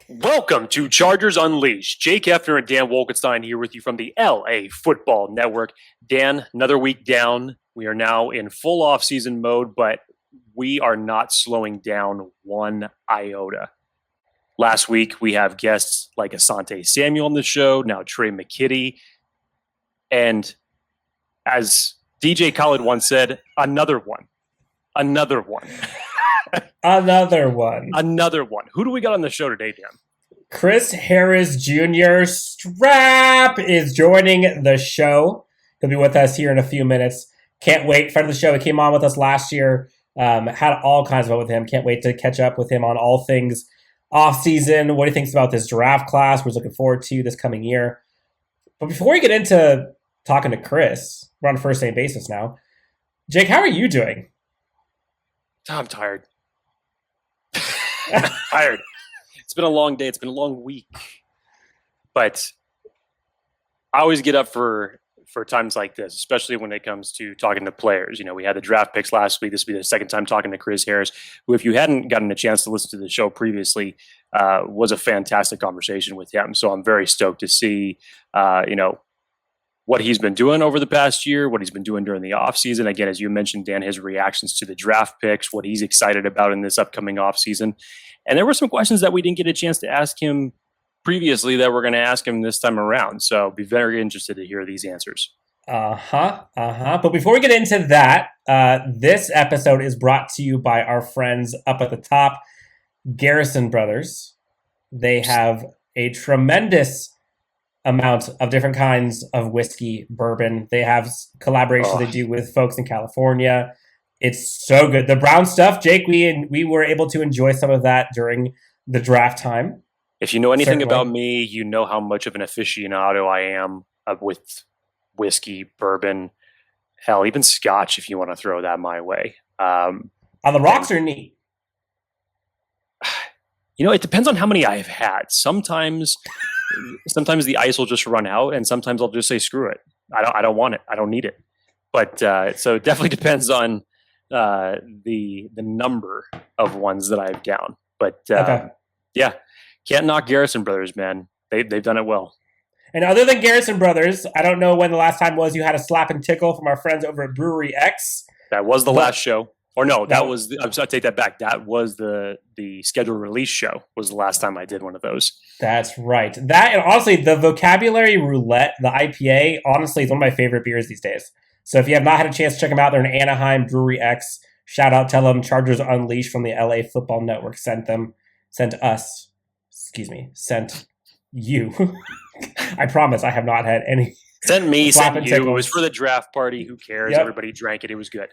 Welcome to Chargers Unleashed. Jake Hefner and Dan Wolkenstein here with you from the LAFB Network. Dan, another week down. We are now in full off-season mode, but we are not slowing down one iota. Last week, we have guests like Asante Samuel on the show, now Trey McKitty. And as DJ Khaled once said, another one. Another one. Another one. Who do we got on the show today, Dan? Chris Harris Jr. Strap is joining the show. He'll be with us here in a few minutes. Can't wait. Friend of the show. He came on with us last year. Had all kinds of fun with him. Can't wait to catch up with him on all things off-season, what he thinks about this draft class. We're looking forward to this coming year. But before we get into talking to Chris, we're on a first name basis now. Jake, how are you doing? I'm tired. Tired. It's been a long day. It's been a long week. But I always get up for times like this, especially when it comes to talking to players. You know, we had the draft picks last week. This will be the second time talking to Chris Harris, who, if you hadn't gotten a chance to listen to the show previously, was a fantastic conversation with him. So I'm very stoked to see, what he's been doing over the past year, what he's been doing during the offseason. Again, as you mentioned, Dan, his reactions to the draft picks, what he's excited about in this upcoming offseason. And there were some questions that we didn't get a chance to ask him previously that we're going to ask him this time around. So be very interested to hear these answers. But before we get into that, this episode is brought to you by our friends up at the top, Garrison Brothers. They have a tremendous amount of different kinds of whiskey, bourbon. They have collaborations they do with folks in California. It's so good. The brown stuff, Jake, we were able to enjoy some of that during the draft time. If you know anything about me, you know how much of an aficionado I am with whiskey, bourbon, hell, even scotch, if you want to throw that my way. On the rocks or neat? You know, it depends on how many I've had. Sometimes the ice will just run out, and sometimes I'll just say, screw it. I don't want it. I don't need it. But so it definitely depends on the number of ones that I've down. But yeah, can't knock Garrison Brothers, man. They've done it well. And other than Garrison Brothers, I don't know when the last time was you had a slap and tickle from our friends over at Brewery X. That was the last show. Or no, that was I'm sorry, I take that back. That was the scheduled release show was the last time I did one of those. That's right. That, and honestly, the Vocabulary Roulette, the IPA, honestly, is one of my favorite beers these days. So if you have not had a chance to check them out, they're in Anaheim, Brewery X. Shout out, tell them Chargers Unleashed from the LAFB Network sent you. I promise I have not had any. Sent me, sent you. It was for the draft party. Who cares? Yep. Everybody drank it. It was good.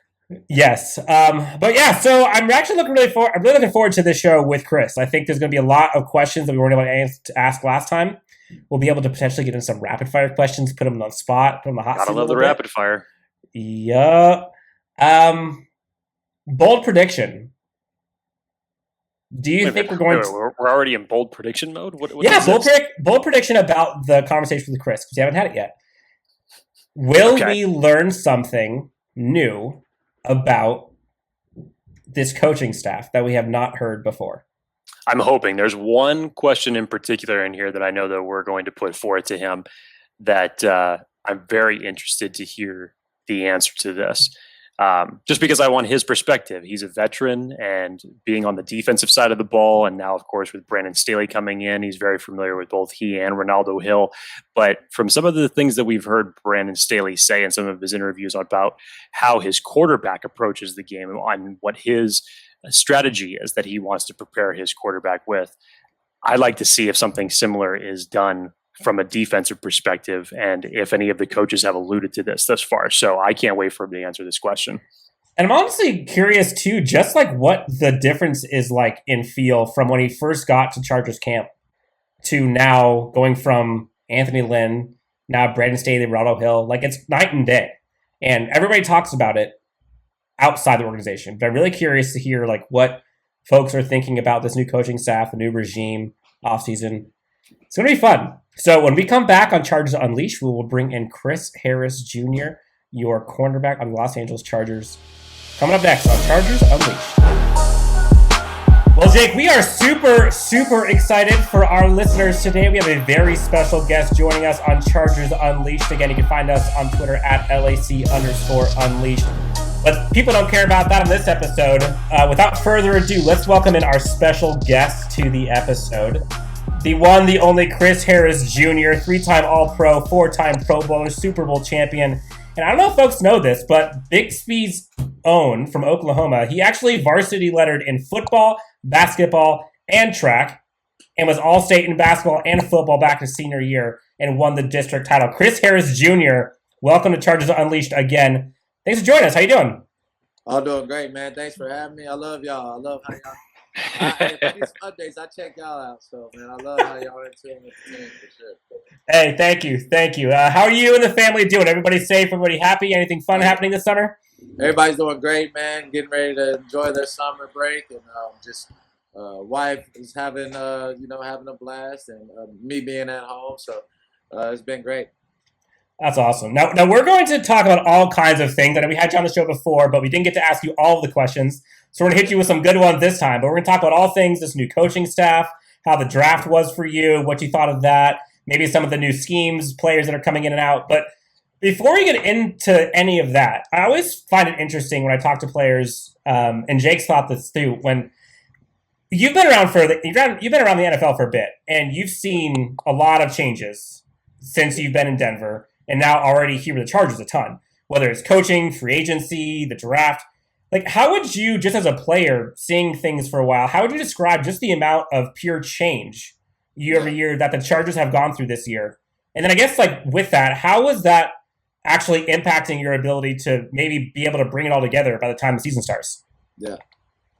Yes. But yeah, so I'm actually really looking forward to this show with Chris. I think there's going to be a lot of questions that we weren't able to ask last time. We'll be able to potentially get in some rapid fire questions, put them on the spot, put them on the hot seat. Gotta love the rapid fire. Yeah. Bold prediction. Do you think we're going we're already in bold prediction mode? What bold prediction about the conversation with Chris, because we haven't had it yet. Will we learn something new about this coaching staff that we have not heard before? I'm hoping. There's one question in particular in here that I know that we're going to put forward to him that I'm very interested to hear the answer to this. Just because I want his perspective. He's a veteran, and being on the defensive side of the ball, and now, of course, with Brandon Staley coming in, he's very familiar with both he and Ronaldo Hill. But from some of the things that we've heard Brandon Staley say in some of his interviews about how his quarterback approaches the game and on what his strategy is that he wants to prepare his quarterback with, I'd like to see if something similar is done from a defensive perspective, and if any of the coaches have alluded to this thus far. So I can't wait for him to answer this question. And I'm honestly curious too, just like what the difference is like in feel from when he first got to Chargers camp to now, going from Anthony Lynn, now Brandon Staley, Ronaldo Hill. Like, it's night and day. And everybody talks about it outside the organization. But I'm really curious to hear like what folks are thinking about this new coaching staff, the new regime, offseason. It's going to be fun. So when we come back on Chargers Unleashed, we will bring in Chris Harris Jr., your cornerback on the Los Angeles Chargers. Coming up next on Chargers Unleashed. Well, Jake, we are super, super excited for our listeners today. We have a very special guest joining us on Chargers Unleashed. Again, you can find us on Twitter at LAC_Unleashed. But people don't care about that on this episode. Without further ado, let's welcome in our special guest to the episode. The one, the only Chris Harris Jr., 3-time All-Pro, 4-time Pro Bowler, Super Bowl champion. And I don't know if folks know this, but Bixby's own from Oklahoma, he actually varsity lettered in football, basketball, and track, and was all-state in basketball and football back his senior year and won the district title. Chris Harris Jr., welcome to Chargers Unleashed again. Thanks for joining us. How you doing? I'm doing great, man. Thanks for having me. I love y'all. I love how y'all. For these updates, I check y'all out. So, man, I love how y'all are in tune with the team for sure. Hey, thank you. How are you and the family doing? Everybody safe? Everybody happy? Anything fun happening this summer? Everybody's doing great, man. Getting ready to enjoy their summer break, and wife is having having a blast, and me being at home. So it's been great. That's awesome. Now we're going to talk about all kinds of things. And we had you on the show before, but we didn't get to ask you all of the questions. So we're going to hit you with some good ones this time. But we're going to talk about all things, this new coaching staff, how the draft was for you, what you thought of that, maybe some of the new schemes, players that are coming in and out. But before we get into any of that, I always find it interesting when I talk to players, and Jake's thought this too, when you've been around you've been around the NFL for a bit, and you've seen a lot of changes since you've been in Denver. And now already here with the Chargers a ton, whether it's coaching, free agency, the draft. Like, how would you, just as a player, seeing things for a while, how would you describe just the amount of pure change year over year that the Chargers have gone through this year? And then I guess, like, with that, how was that actually impacting your ability to maybe be able to bring it all together by the time the season starts? Yeah.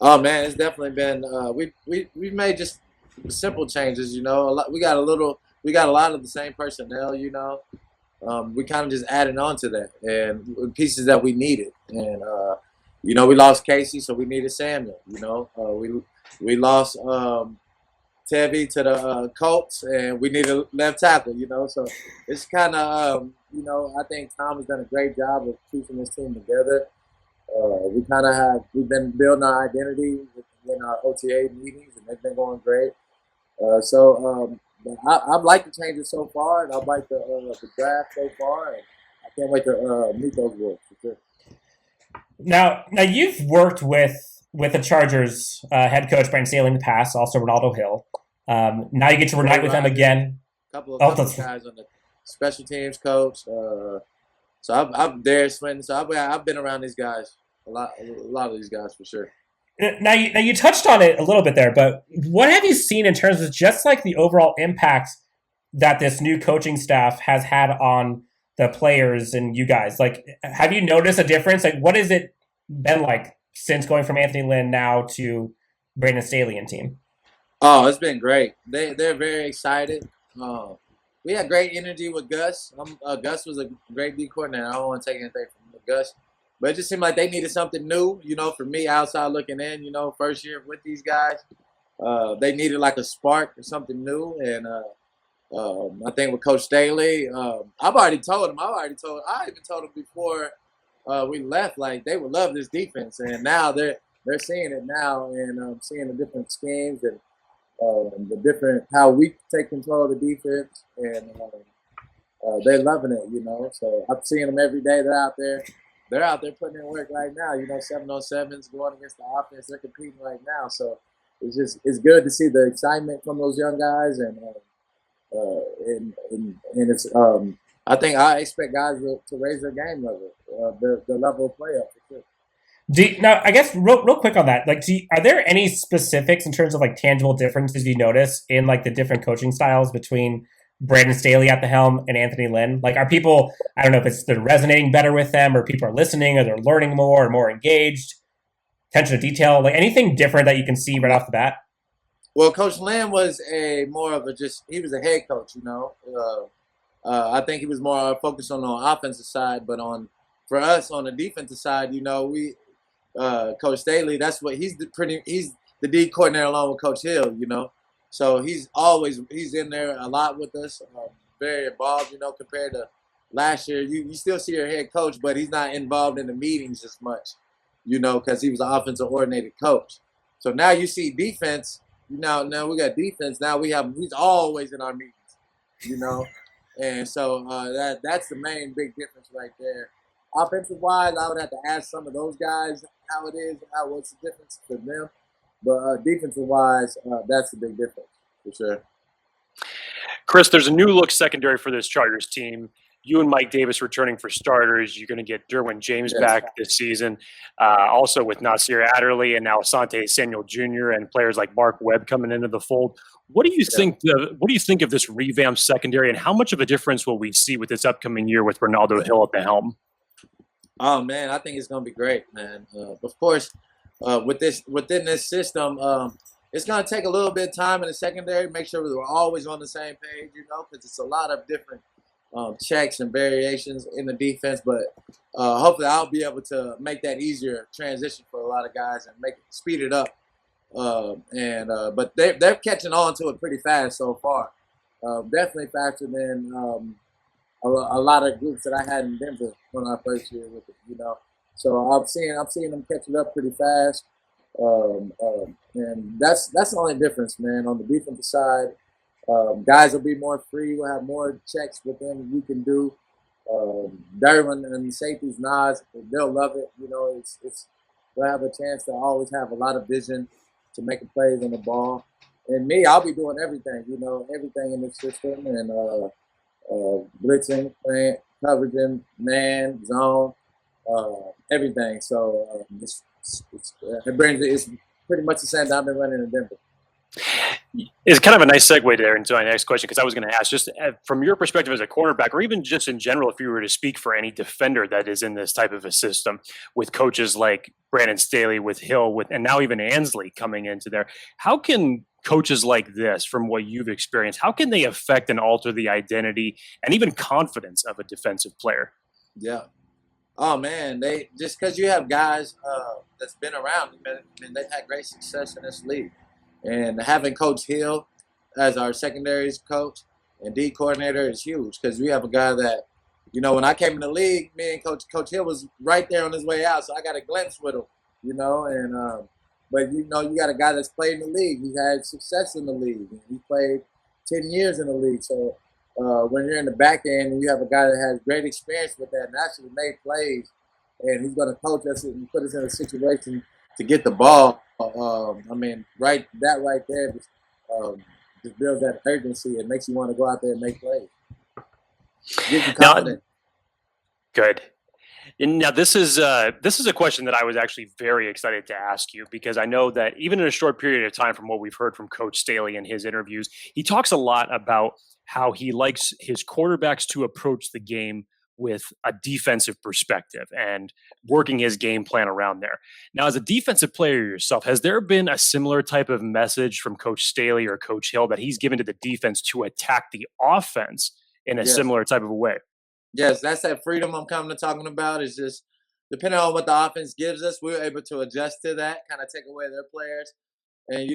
Oh, man, it's definitely been we made just simple changes, you know. We got a lot of the same personnel, you know. We kind of just added on to that and pieces that we needed. And, we lost Casey, so we needed Samuel, you know. We lost Tevy to the Colts, and we needed a left tackle, you know. So it's kind of, I think Tom has done a great job of keeping this team together. We've been building our identity in our OTA meetings, and they've been going great. I've liked the changes so far, and I've liked the draft so far, and I can't wait to meet those boys for sure. Now you've worked with the Chargers head coach Brandon Staley in the past, also Ronaldo Hill. Now you get to reunite with them again. A couple of guys on the special teams coach. So I'm there, Swinton. So I've been around these guys a lot of these guys for sure. Now you touched on it a little bit there, but what have you seen in terms of just like the overall impact that this new coaching staff has had on the players and you guys? Like, have you noticed a difference? Like, what has it been like since going from Anthony Lynn now to Brandon Staley and team? Oh, it's been great. They're very excited. We had great energy with Gus. Gus was a great D coordinator. I don't want to take anything from Gus. But it just seemed like they needed something new, you know, for me outside looking in, you know, first year with these guys. They needed like a spark or something new. And I think with Coach Staley, I even told him before we left, like they would love this defense. And now they're seeing it now and seeing the different schemes and the different how we take control of the defense. And they're loving it, you know. So I'm seeing them every day. They're out there. They're out there putting in work right now. You know, 7-on-7s going against the offense. They're competing right now. So it's good to see the excitement from those young guys, and it's I expect guys to raise their game level, the level of play up for sure. Now, I guess real quick on that, like, are there any specifics in terms of like tangible differences you notice in like the different coaching styles between Brandon Staley at the helm and Anthony Lynn? Like, are people, I don't know if they're resonating better with them, or people are listening, or they're learning more or more engaged, attention to detail, like anything different that you can see right off the bat? Well, Coach Lynn was he was a head coach, you know. I think he was more focused on the offensive side, but for us on the defensive side, you know, Coach Staley, that's what he's the D coordinator along with Coach Hill, you know. So he's in there a lot with us, very involved, you know, compared to last year. You still see your head coach, but he's not involved in the meetings as much, you know, because he was an offensive coordinated coach. So now you see defense. Now we got defense. Now he's always in our meetings, you know, and so that's the main big difference right there. Offensive wise, I would have to ask some of those guys how it is, what's the difference for them. But defensive wise, that's the big difference for sure. Chris, there's a new look secondary for this Chargers team. You and Mike Davis returning for starters. You're going to get Derwin James back this season. Also with Nasir Adderley and now Asante Samuel Jr. and players like Mark Webb coming into the fold. What do you think? What do you think of this revamped secondary, and how much of a difference will we see with this upcoming year with Ronaldo Hill at the helm? Oh man, I think it's going to be great, man. Of course, within this system, it's going to take a little bit of time in the secondary. Make sure we're always on the same page, because it's a lot of different checks and variations in the defense. But hopefully, I'll be able to make that easier transition for a lot of guys and speed it up. But they're catching on to it pretty fast so far. Definitely faster than a lot of groups that I had in Denver when I first year with it. So I'm seeing them catch it up pretty fast. And that's the only difference, man. On the defensive side, guys will be more free. We'll have more checks with them we can do. Derwin and safeties, Nas, they'll love it. We'll have a chance to always have a lot of vision to make a plays on the ball. And me, I'll be doing everything, everything in this system, and blitzing, playing, coveraging, man, zone, everything. So it's pretty much the same that I've been running in Denver. It's kind of a nice segue there into my next question, because I was going to ask, just from your perspective as a cornerback, or even just in general, if you were to speak for any defender that is in this type of a system with coaches like Brandon Staley, with Hill, and now even Ansley coming into there, how can coaches like this, from what you've experienced, how can they affect and alter the identity and even confidence of a defensive player? Yeah. Oh man, just because you have guys that's been around, and they've had great success in this league. And having Coach Hill as our secondaries coach and D coordinator is huge, because we have a guy that, when I came in the league, me and Coach Hill was right there on his way out, so I got a glimpse with him, but you got a guy that's played in the league. He had success in the league. He played 10 years in the league. So when you're in the back end and you have a guy that has great experience with that and actually made plays, and he's going to coach us and put us in a situation to get the ball, right there just builds that urgency and makes you want to go out there and make plays. Gives you confidence. Good. And now this is a question that I was actually very excited to ask you, because I know that even in a short period of time, from what we've heard from Coach Staley in his interviews, he talks a lot about how he likes his quarterbacks to approach the game with a defensive perspective and working his game plan around there. Now, as a defensive player yourself, has there been a similar type of message from Coach Staley or Coach Hill that he's given to the defense to attack the offense in a similar type of a way? Yes, that's that freedom I'm coming to talking about. Is just depending on what the offense gives us, we're able to adjust to that, kind of take away their players, and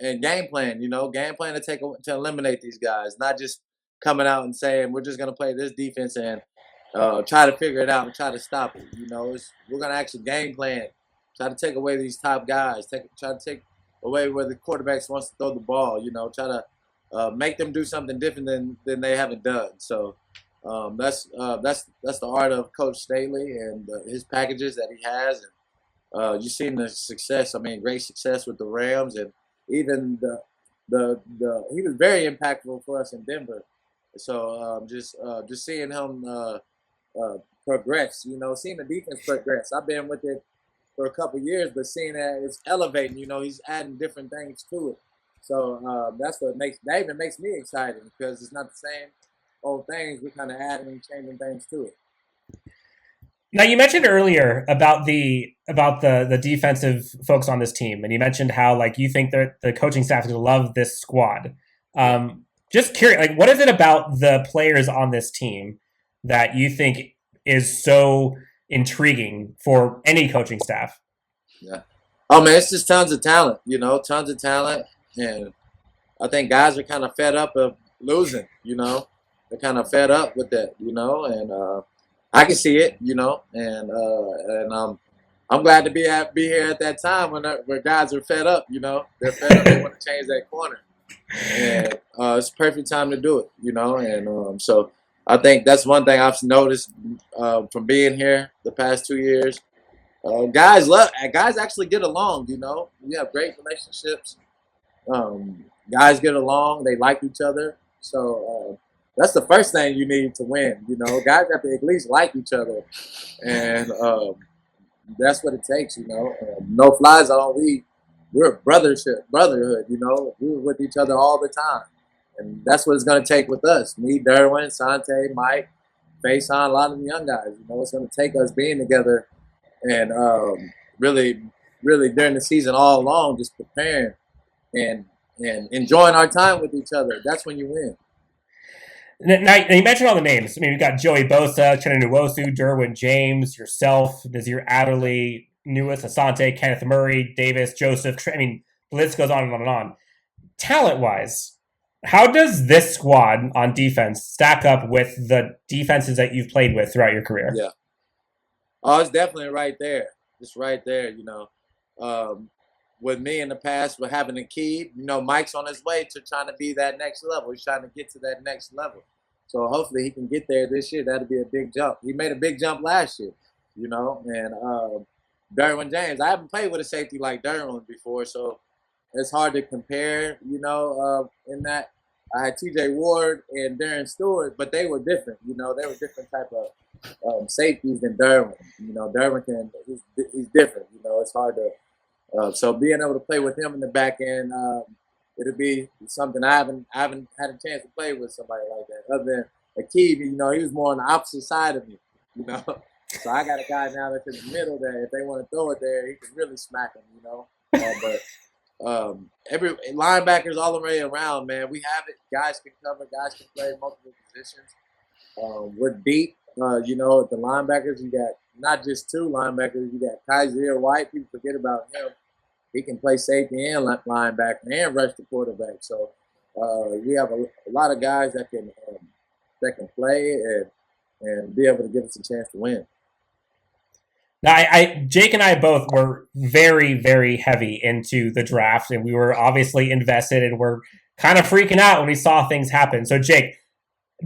and game plan. Game plan to eliminate these guys, not just coming out and saying we're just going to play this defense and try to figure it out and try to stop it. We're going to actually game plan, try to take away these top guys, try to take away where the quarterbacks wants to throw the ball. Try to make them do something different than they haven't done. So. That's the art of Coach Staley and his packages that he has, and you've seen the success. Great success with the Rams, and even he was very impactful for us in Denver. So just seeing him progress, seeing the defense progress. I've been with it for a couple of years, but seeing that it's elevating. He's adding different things to it. So that's what even makes me excited, because it's not the same old things. We're kind of adding and changing things to it. Now, you mentioned earlier about the defensive folks on this team, and you mentioned how you think that the coaching staff is going to love this squad. Just curious, what is it about the players on this team that you think is so intriguing for any coaching staff? Yeah. Oh man, it's just tons of talent. Tons of talent, and I think guys are kind of fed up of losing. They're kind of fed up with that, and I can see it, and I'm glad to be here at that time where guys are fed up. They're fed up. They want to change that corner, and it's a perfect time to do it. And so I think that's one thing I've noticed from being here the past 2 years. Guys actually get along. We have great relationships. Guys get along. They like each other. So that's the first thing you need to win. Guys have to at least like each other, and that's what it takes. No fly zone. We're a brotherhood. We're with each other all the time, and that's what it's going to take with us. Me, Derwin, Sante, Mike, Faison, a lot of the young guys. It's going to take us being together and really, really during the season all along, just preparing and enjoying our time with each other. That's when you win. Now, you mentioned all the names. I mean, we've got Joey Bosa, Chenna Nwosu, Derwin James, yourself, Nazir Adderley, Newis, Asante, Kenneth Murray, Davis, Joseph. I mean, the list goes on and on and on. Talent-wise, how does this squad on defense stack up with the defenses that you've played with throughout your career? Yeah. Oh, it's definitely right there. It's right there, with me in the past, with having a key, Mike's on his way to trying to be that next level. He's trying to get to that next level. So hopefully he can get there this year. That'll be a big jump. He made a big jump last year, and Derwin James. I haven't played with a safety like Derwin before, so it's hard to compare, in that. I had TJ Ward and Darren Stewart, but they were different. They were different type of safeties than Derwin. Derwin he's different. It's hard to. So being able to play with him in the back end, it'll be something I haven't had a chance to play with somebody like that. Other than Akeem, he was more on the opposite side of me. So I got a guy now that's in the middle there. If they want to throw it there, he can really smack him. But every linebackers all the way around, man. We have it. Guys can cover. Guys can play multiple positions. We're deep. The linebackers, you got not just two linebackers. You got Kaiser White. People forget about him. He can play safety and linebacker and rush the quarterback. So we have a lot of guys that can play and be able to give us a chance to win. Now, Jake and I both were very, very heavy into the draft, and we were obviously invested, and we're kind of freaking out when we saw things happen. So, Jake,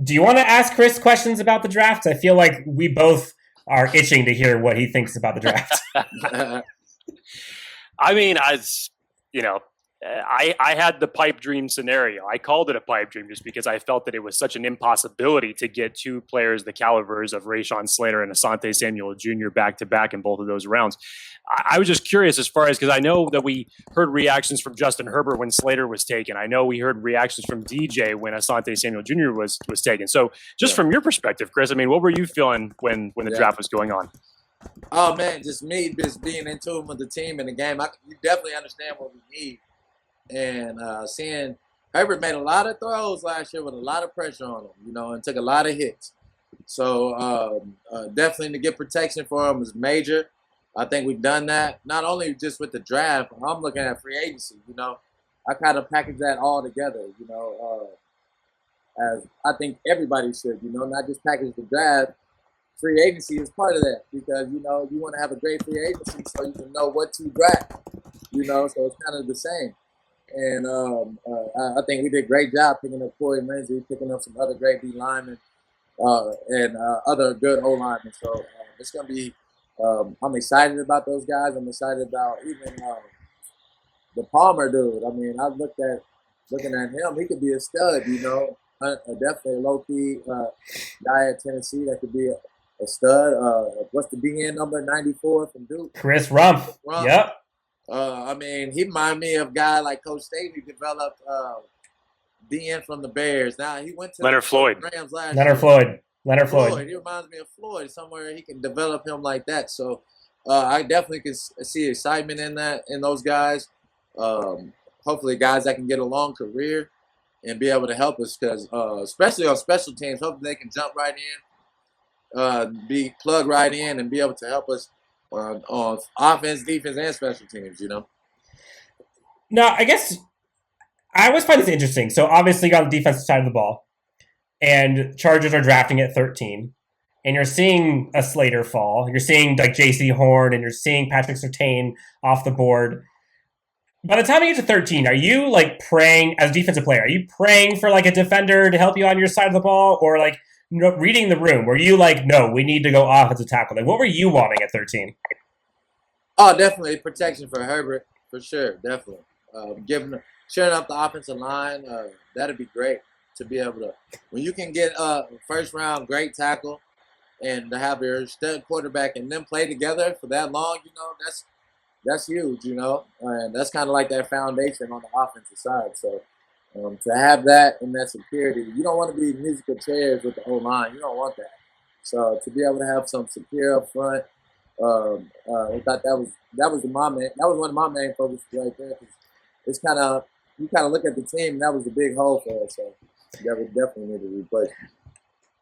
do you want to ask Chris questions about the draft? I feel like we both are itching to hear what he thinks about the draft. I mean, I had the pipe dream scenario. I called it a pipe dream just because I felt that it was such an impossibility to get two players the calibers of Rashawn Slater and Asante Samuel Jr. back-to-back in both of those rounds. I was just curious as far as, because I know that we heard reactions from Justin Herbert when Slater was taken. I know we heard reactions from DJ when Asante Samuel Jr. was taken. So just from your perspective, Chris, I mean, what were you feeling when the draft was going on? Oh, man, just me just being in tune with the team and the game. You definitely understand what we need. And seeing Herbert made a lot of throws last year with a lot of pressure on him, and took a lot of hits. So definitely to get protection for him was major. I think we've done that, not only just with the draft. I'm looking at free agency, I kind of package that all together, as I think everybody should, not just package the draft. Free agency is part of that because, you want to have a great free agency so you can know what to draft, so it's kind of the same. And I think we did a great job picking up Corey Lindsey, picking up some other great D linemen, and other good O linemen. So it's going to be, I'm excited about those guys. I'm excited about even the Palmer dude. I mean, looking at him, he could be a stud, definitely a low-key guy at Tennessee that could be a stud. What's the DN number, 94 from Duke? Chris Rumph. Yep. I mean, he reminded me of a guy like Coach Staley developed DN from the Bears. Now he went to Leonard Floyd. Rams last Leonard year. Floyd. He reminds me of Floyd. Somewhere he can develop him like that. So I definitely can see excitement in those guys. Hopefully, guys that can get a long career and be able to help us, because especially on special teams, hopefully they can jump right in, be plugged right in, and be able to help us on offense, defense, and special teams, Now, I guess I always find this interesting. So, obviously, you got the defensive side of the ball, and Chargers are drafting at 13. and you're seeing a Slater fall, you're seeing like J.C. Horn, and you're seeing Patrick Surtain off the board. By the time you get to 13, are you like praying as a defensive player? Are you praying for like a defender to help you on your side of the ball, or like reading the room? Were you like, no, we need to go offensive tackle? Like, what were you wanting at 13? Oh, definitely protection for Herbert for sure, definitely. Sharing up the offensive line, that'd be great to be able to. When you can get a first round great tackle and to have your stud quarterback and them play together for that long, that's huge, and that's kind of like that foundation on the offensive side. So to have that and that security, you don't want to be musical chairs with the whole line. You don't want that. So to be able to have some secure up front, I thought that was one of my main focuses right there. Cause it's you kind of look at the team, and that was a big hole for us. So that would definitely need to replace.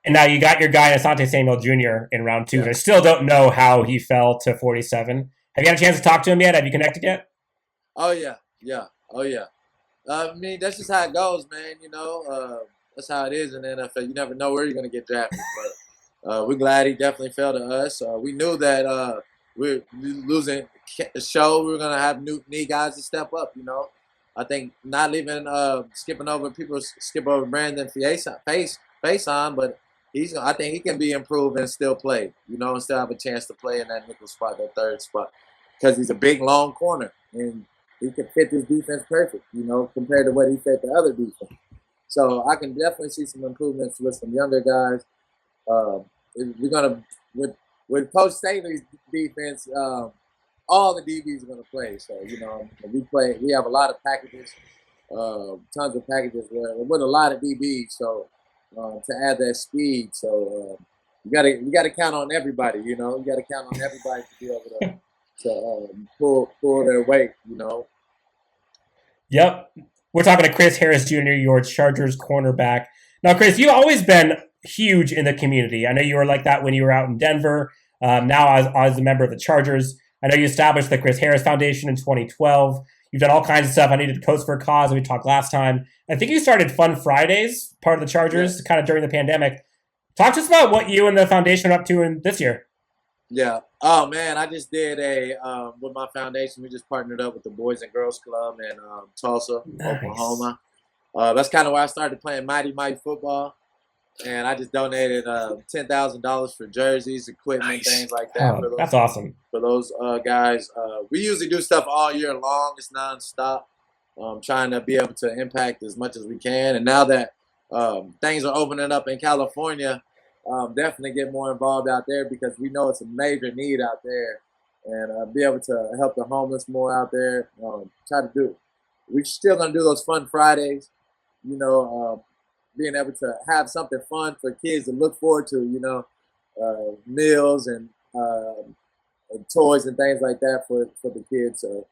And now you got your guy Asante Samuel Jr. in round 2. Yeah. I still don't know how he fell to 47. Have you had a chance to talk to him yet? Have you connected yet? Oh yeah. Oh yeah. I mean, that's just how it goes, man. That's how it is in the NFL. You never know where you're gonna get drafted, but we're glad he definitely fell to us. We knew that we're losing the show. We were gonna have new guys to step up. I think not leaving, skipping over people, skip over Brandon Faison, but I think he can be improved and still play. And still have a chance to play in that nickel spot, that third spot, because he's a big, long corner and he can fit this defense perfect. Compared to what he fit the other defense. So I can definitely see some improvements with some younger guys. We're gonna with Coach Staley's defense. All the DBs are going to play. So, we have a lot of packages, tons of packages with a lot of DBs. So, to add that speed. So, you got to count on everybody, You got to count on everybody to be able to pull their weight, Yep. We're talking to Chris Harris Jr., your Chargers cornerback. Now, Chris, you've always been huge in the community. I know you were like that when you were out in Denver. Now, as a member of the Chargers, I know you established the Chris Harris Foundation in 2012. You've done all kinds of stuff. I needed Coast for a Cause, we talked last time. I think you started Fun Fridays, part of the Chargers, kind of during the pandemic. Talk to us about what you and the foundation are up to in this year. Yeah. Oh, man, I just did with my foundation, we just partnered up with the Boys and Girls Club in Tulsa, Oklahoma. That's kind of where I started playing Mighty football. And I just donated $10,000 for jerseys, equipment, things like that. That's awesome. For those guys. We usually do stuff all year long. It's nonstop. Trying to be able to impact as much as we can. And now that things are opening up in California, definitely get more involved out there because we know it's a major need out there. And be able to help the homeless more out there. We're still going to do those Fun Fridays, being able to have something fun for kids to look forward to, meals and toys and things like that for the kids. So,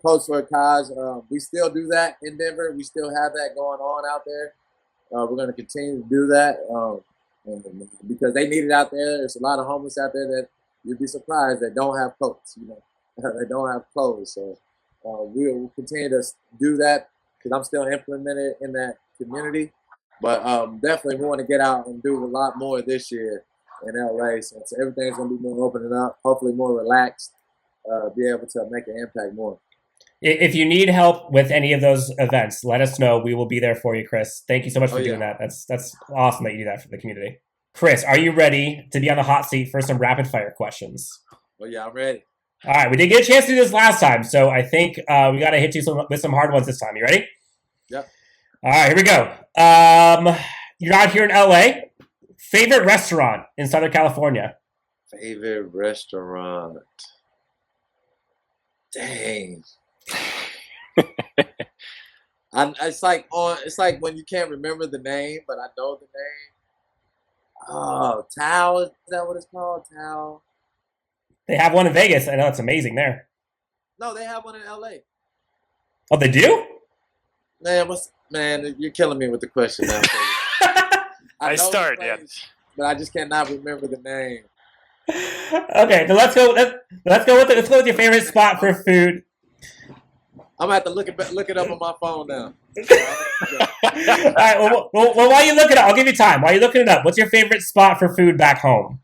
Post for a Cause, we still do that in Denver. We still have that going on out there. We're going to continue to do that because they need it out there. There's a lot of homeless out there that you'd be surprised that don't have coats, they don't have clothes. So we'll continue to do that because I'm still implemented in that community. But definitely we want to get out and do a lot more this year in LA since everything's going to be more opening up, hopefully more relaxed, be able to make an impact more. If you need help with any of those events, let us know. We will be there for you, Chris. Thank you so much for doing that. That's awesome that you do that for the community. Chris, are you ready to be on the hot seat for some rapid fire questions? Well, yeah, I'm ready. All right, we didn't get a chance to do this last time, so I think we got to hit you with some hard ones this time. You ready? Yep. All right, here we go. You're out here in LA. Favorite restaurant in Southern California? Favorite restaurant? Dang. It's like when you can't remember the name, but I know the name. Oh, Tao, is that what it's called? Tao. They have one in Vegas. I know it's amazing there. No, they have one in LA. Oh, they do? Man, you're killing me with the question now. I start, yeah. But I just cannot remember the name. Okay, so let's go with your favorite spot for food. I'm gonna have to look it up on my phone now. right. Well, while you look it up, I'll give you time. While you're looking it up, what's your favorite spot for food back home?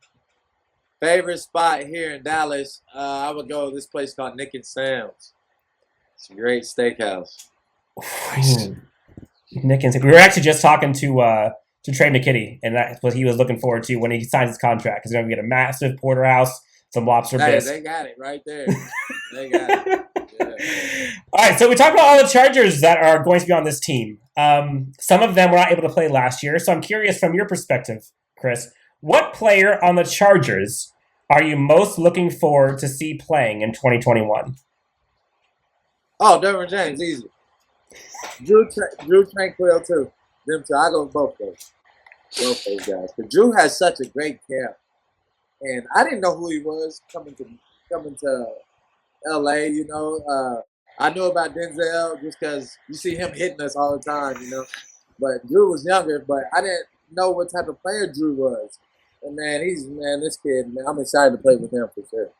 Favorite spot here in Dallas, I would go to this place called Nick and Sam's. It's a great steakhouse. Nick and we were actually just talking to Trey McKitty, and that's what he was looking forward to when he signs his contract. He's going to get a massive porterhouse, some lobster bisque. They got it right there. They got it. Yeah. All right, so we talked about all the Chargers that are going to be on this team. Some of them were not able to play last year, so I'm curious from your perspective, Chris, what player on the Chargers are you most looking forward to see playing in 2021? Oh, Derwin James, easy. Drew Tranquil, too. Them two. I go with both those guys. But Drew has such a great camp. And I didn't know who he was coming to LA, you know. I knew about Denzel just because you see him hitting us all the time, you know. But Drew was younger, but I didn't know what type of player Drew was. And this kid, man, I'm excited to play with him for sure.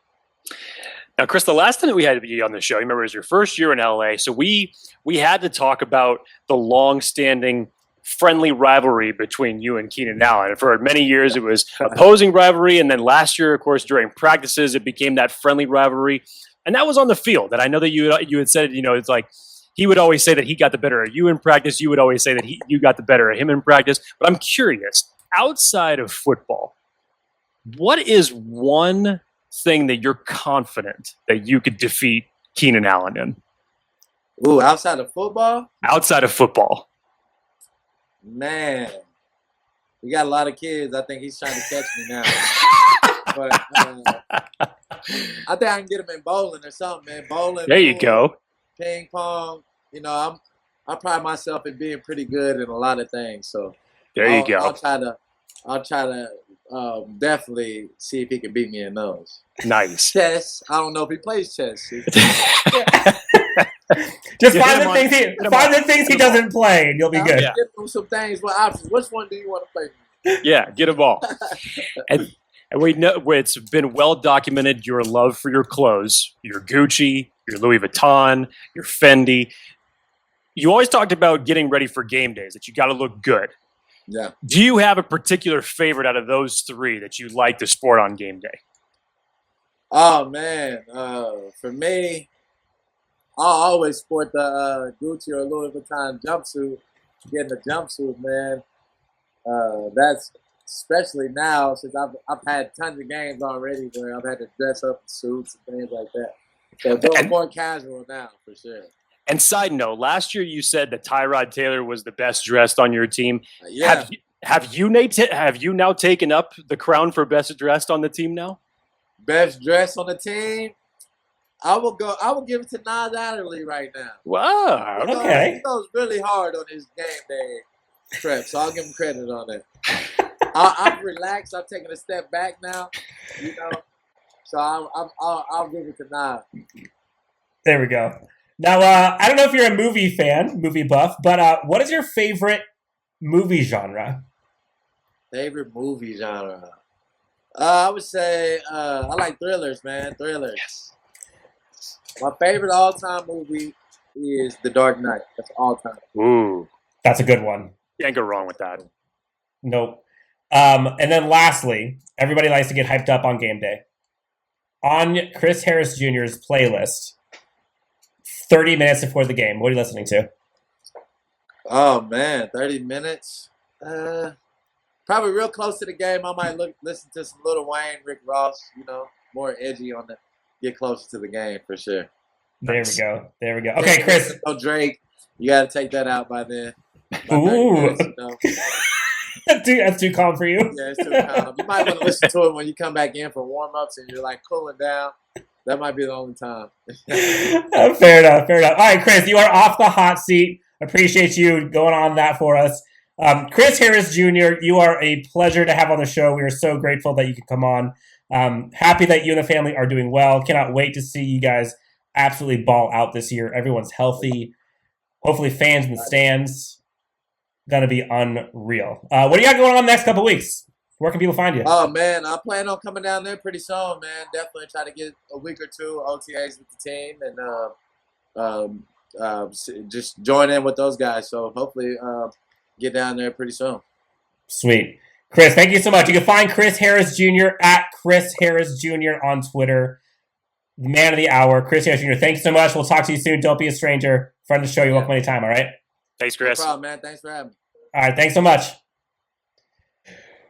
Now, Chris, the last time that we had you on the show, you remember it was your first year in LA. So we had to talk about the long-standing friendly rivalry between you and Keenan Allen. And for many years, it was opposing rivalry. And then last year, of course, during practices, it became that friendly rivalry. And that was on the field. And I know that you had said, you know, it's like he would always say that he got the better of you in practice. You would always say that you got the better of him in practice. But I'm curious, outside of football, what is one thing that you're confident that you could defeat Keenan Allen in? Ooh, outside of football? Outside of football. Man, we got a lot of kids. I think he's trying to catch me now. But I think I can get him in bowling or something, man. Bowling. There you go. Ping pong. You know, I pride myself in being pretty good in a lot of things. So there you go. I'll try to definitely see if he can beat me in those. Nice. Chess. I don't know if he plays chess. Just find the things he doesn't play, and you'll be good. Give him some things. What options? Which one do you want to play? Yeah, get them all. And we know it's been well documented your love for your clothes, your Gucci, your Louis Vuitton, your Fendi. You always talked about getting ready for game days, that you got to look good. Yeah. Do you have a particular favorite out of those three that you like to sport on game day? Oh, man. For me, I'll always sport the Gucci or Louis Vuitton jumpsuit. Getting the jumpsuit, man. That's especially now since I've had tons of games already where I've had to dress up in suits and things like that. So it's more casual now, for sure. And side note, last year you said that Tyrod Taylor was the best dressed on your team. Yeah. Have you now taken up the crown for best dressed on the team now? Best dressed on the team? I will give it to Nas Adderley right now. Wow. Okay. He goes really hard on his game day prep, so I'll give him credit on that. I'm relaxed. I'm taking a step back now, you know. So I'll give it to Nas. There we go. Now, I don't know if you're a movie buff, but what is your favorite movie genre? Favorite movie genre? I would say I like thrillers, man. Thrillers. Yes. My favorite all-time movie is The Dark Knight. That's all time. Ooh. That's a good one. Can't go wrong with that. Nope. And then lastly, everybody likes to get hyped up on game day. On Chris Harris Jr.'s playlist, 30 minutes before the game, what are you listening to? Oh, man, 30 minutes? Probably real close to the game. I might listen to some Lil Wayne, Rick Ross, you know, more edgy on the get closer to the game for sure. There we go. Okay, Chris. No Drake. You got to take that out by then. Ooh. Minutes, you know. That's too calm for you. Yeah, it's too calm. You might want to listen to it when you come back in for warm-ups and you're like cooling down. That might be the only time. Fair enough. All right, Chris, you are off the hot seat. Appreciate you going on that for us. Chris Harris Jr., you are a pleasure to have on the show. We are so grateful that you could come on. Happy that you and the family are doing well. Cannot wait to see you guys absolutely ball out this year. Everyone's healthy. Hopefully fans in the stands. Gonna be unreal. What do you got going on the next couple weeks? Where can people find you? Oh, man, I plan on coming down there pretty soon, man. Definitely try to get a week or two OTAs with the team and just join in with those guys. So hopefully get down there pretty soon. Sweet. Chris, thank you so much. You can find Chris Harris Jr. at Chris Harris Jr. on Twitter. The man of the hour, Chris Harris Jr. Thank you so much. We'll talk to you soon. Don't be a stranger. Friend of the show. You're welcome anytime, all right? Thanks, Chris. No problem, man. Thanks for having me. All right, thanks so much.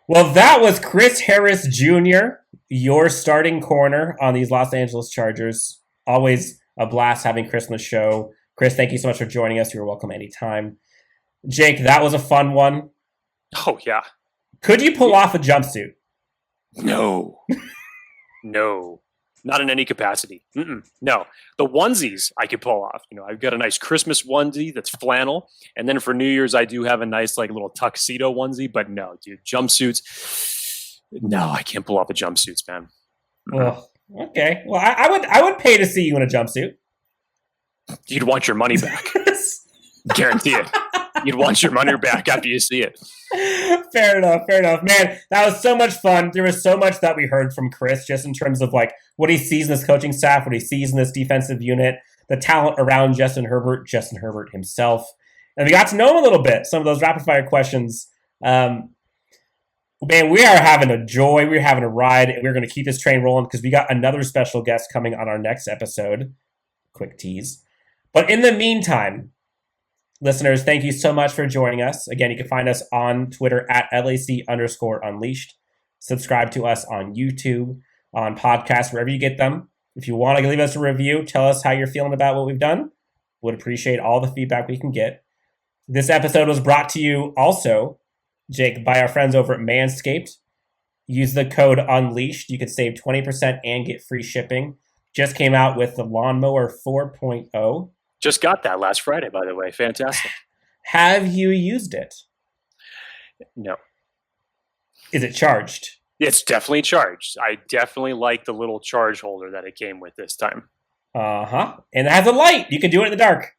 Well, that was Chris Harris Jr., your starting corner on these Los Angeles Chargers. Always a blast having Chris on the show. Chris, thank you so much for joining us. You're welcome anytime. Jake, that was a fun one. Oh, yeah. Could you pull off a jumpsuit? No. No. Not in any capacity. No. The onesies I could pull off. I've got a nice Christmas onesie that's flannel. And then for New Year's, I do have a nice little tuxedo onesie. But no, dude, jumpsuits. No, I can't pull off the jumpsuits, man. Well, okay. Well, I would pay to see you in a jumpsuit. You'd want your money back. Guarantee it. You'd want your money back after you see it. Fair enough. Man, that was so much fun. There was so much that we heard from Chris just in terms of what he sees in this coaching staff, what he sees in this defensive unit, the talent around Justin Herbert himself. And we got to know him a little bit. Some of those rapid fire questions. Man, we are having a joy. We're having a ride. And we're going to keep this train rolling because we got another special guest coming on our next episode. Quick tease. But in the meantime, listeners, thank you so much for joining us. Again, you can find us on Twitter at LAC_Unleashed. Subscribe to us on YouTube, on podcasts, wherever you get them. If you want to leave us a review, tell us how you're feeling about what we've done. Would appreciate all the feedback we can get. This episode was brought to you also, Jake, by our friends over at Manscaped. Use the code UNLEASHED. You could save 20% and get free shipping. Just came out with the Lawnmower 4.0. Just got that last Friday, by the way. Fantastic. Have you used it? No. Is it charged? It's definitely charged. I definitely like the little charge holder that it came with this time. Uh-huh. And it has a light. You can do it in the dark.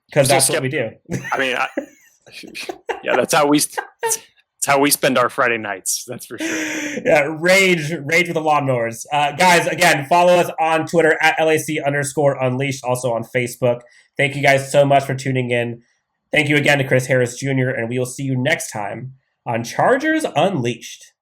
Because that's what we do. I mean, yeah, that's how we spend our Friday nights. That's for sure. Yeah, rage with the lawnmowers. Guys, again, follow us on Twitter at LAC_Unleashed, also on Facebook. Thank you guys so much for tuning in. Thank you again to Chris Harris Jr., and we will see you next time on Chargers Unleashed.